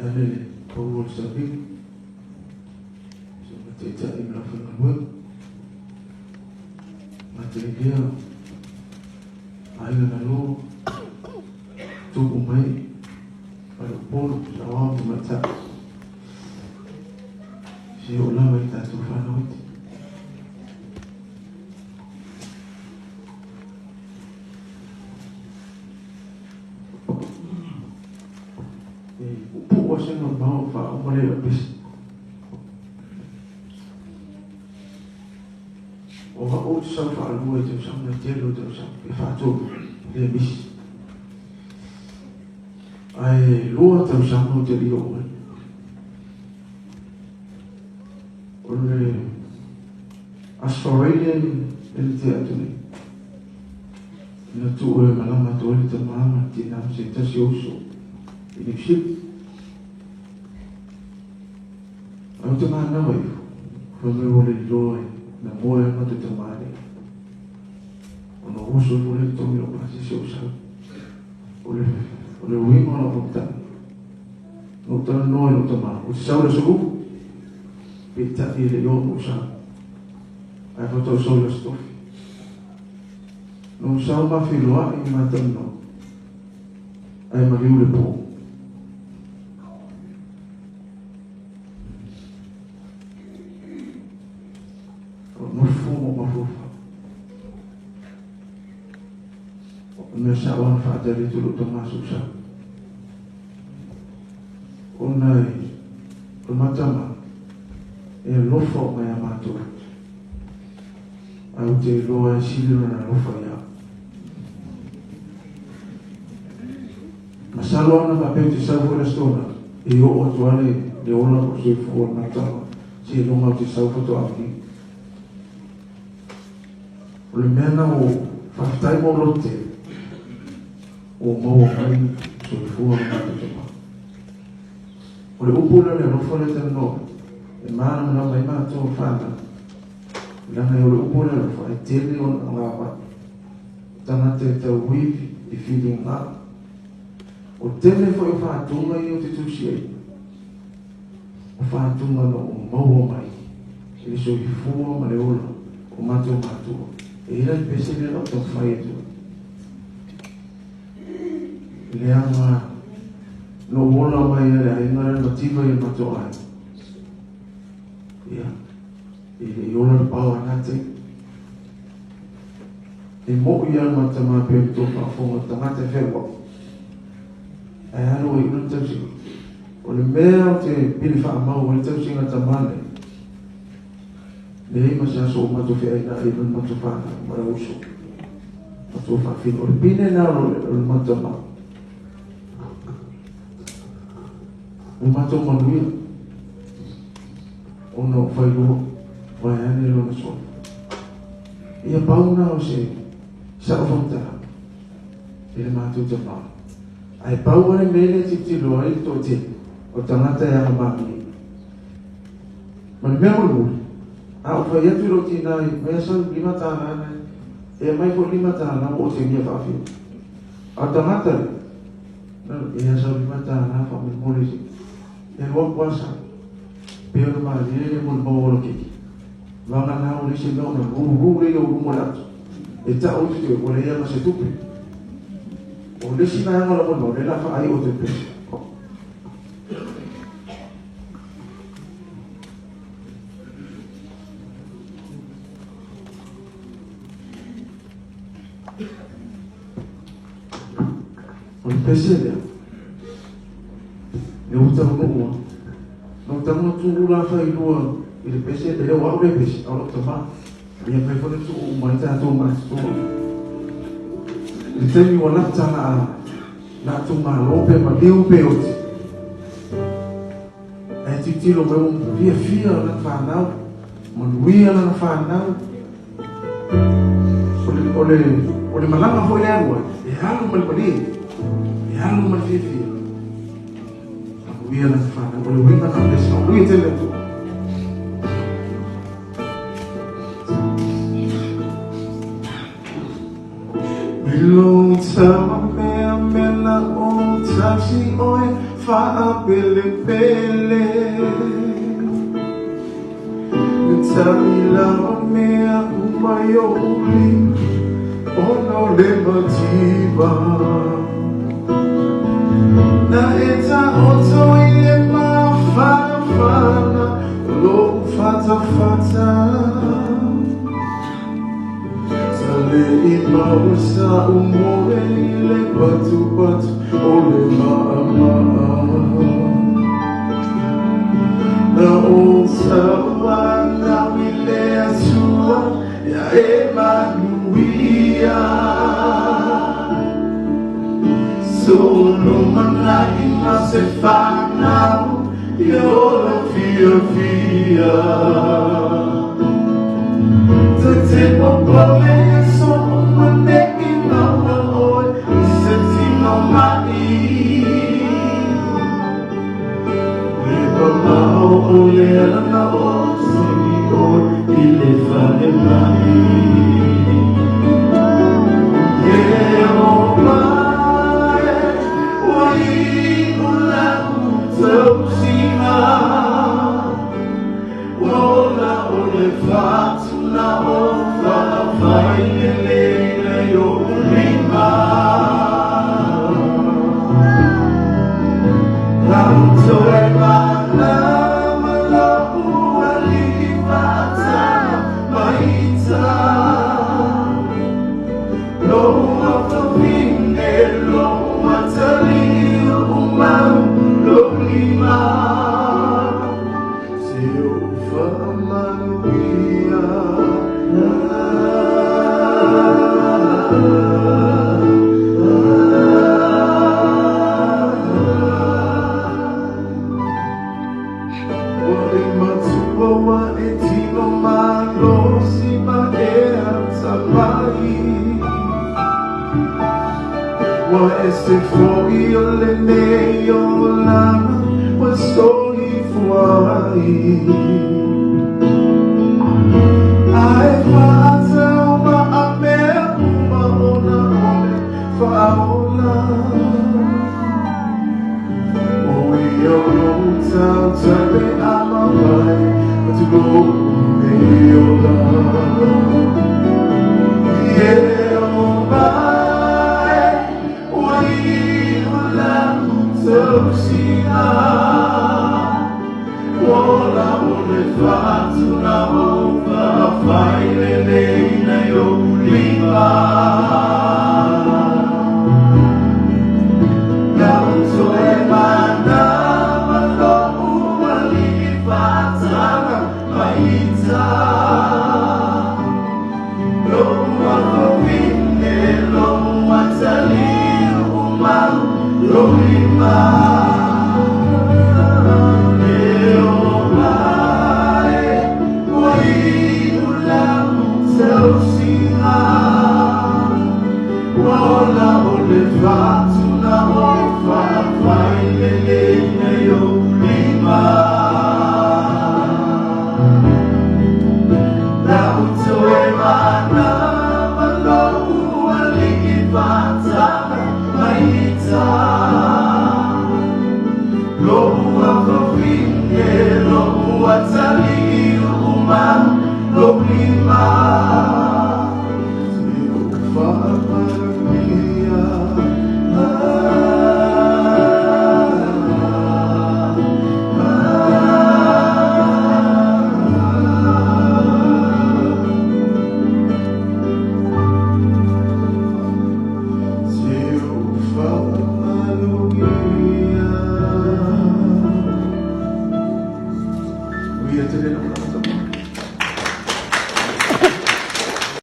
Ane Paul Sabi so matita ina fangawa matibia aina nalo tu umai pada polo lawa mata si ola mai ta tu fanawit washing of mouth for whatever bis or old self are always of some material of some if I told the bis I lowered them some to the old or Australian in the theatre na tu e malama tu e te mama ti na se tasi oso i ship au te mana wai whame ole loe na moe ma te tamare ono oso ole tomi o pasi se osa ole wima o pokta no tana noe no tama o te saura suku pita i le o osa ai whato sola stofi no sao ma whiloa i matano ai ma riu le po no fumo ma fufa me sa wan fa tele tu lo tomaso sa onai o matama e lofo mai amato au te loa silira na lofa ia masalo ana papel te sau fora stona e o tuale de ona por se for na tama se no ma te sau foto aqui o le mena o fatai mo lote o mau mai se for na tama o le upula le lofa le tano e mana na mai ma to fana lana yo le upula le fa tele on ngapa tana te wivi e feeling up o tele foi o whātunga i o te tusi ai. O whātunga no o maua mai. E so i fua ma le ola o matua matua. E ira i pese le rau tau whai atu. Le anga no ola mai e a ingare mativa i matua ai. Ia. E le ola le pao anate. E mo i al matama pe o tō whaafonga tangate whewa. Ai alo i una tausi. O le mea o te pili whaamau o le tausi ngā tamane. Le ima se aso o matu whi aina i una matu whana, mara uso. Matu whaafina. O le pine nā o le matu mau. O matu manuia. O no whailua. Wai ane lo na sona. Ia pauna o se sa o whamtara. I le matu te mau. Ai pau ane mele titi loa i tō te o tangata e anga mami. Mani mea mulu. A o whai atu roti nai, mea sau lima tāna ane, e mai ko lima tāna o te mia whawhio. A tangata le, e sau lima tāna wha me mole si. E roa kwasa, peo na maa lele mulu mawolo kiki. Wanga nā o lisi nao na ruru le o rumo lato. E ta o te o le ia ma se tupe. O le sina yang ola mono, le la whaai o te pesi. O le pesi lea. Le uta mo ua. No tango tu ula whai lua, i le pesi lea wau le pesi, au lo tama. Ia mai kone tu umai tātou mai tu. Le temi o latanga na tu malope ma leu peoti. E titilo me un fia na whanau, ma nuia na whanau. O le malanga hoi leanua, e halu malpani, e halu malfifia. Ma nuia na whanau, o le winga na lesa, o lui tele tu. Long time mea mena o tasi oe Fa'apele-pele Ntalila mea umayoli Ono le mativa Na eta oto ile mafana Lo fata Sale ima usa umore ile batu Ole mama Na usawa na wile asua Ya Emanuia Sono mana ima se fanao Yola fia Tete popole so mane ima oi Seti no mai Ole na o sini o ile fale mai Eo mai Wai ula utopsima Ola ole fatu na o fala fai ele yo lima Lauto e mana Este foi o lene o lama o story fuai Ai fata uma ame uma ona ole faola Oi eu não sabe amar to go meiola Wola ole fatu na ofa fai lele na yo lima Na uto e mana malo uali fatana maita Lo wafine lo watali umaru lo lima Fatu na ofa fai lele na yo lima Na uto e mana malo uali fatana maita Lo uafofine lo uatali umam lo lima We are today.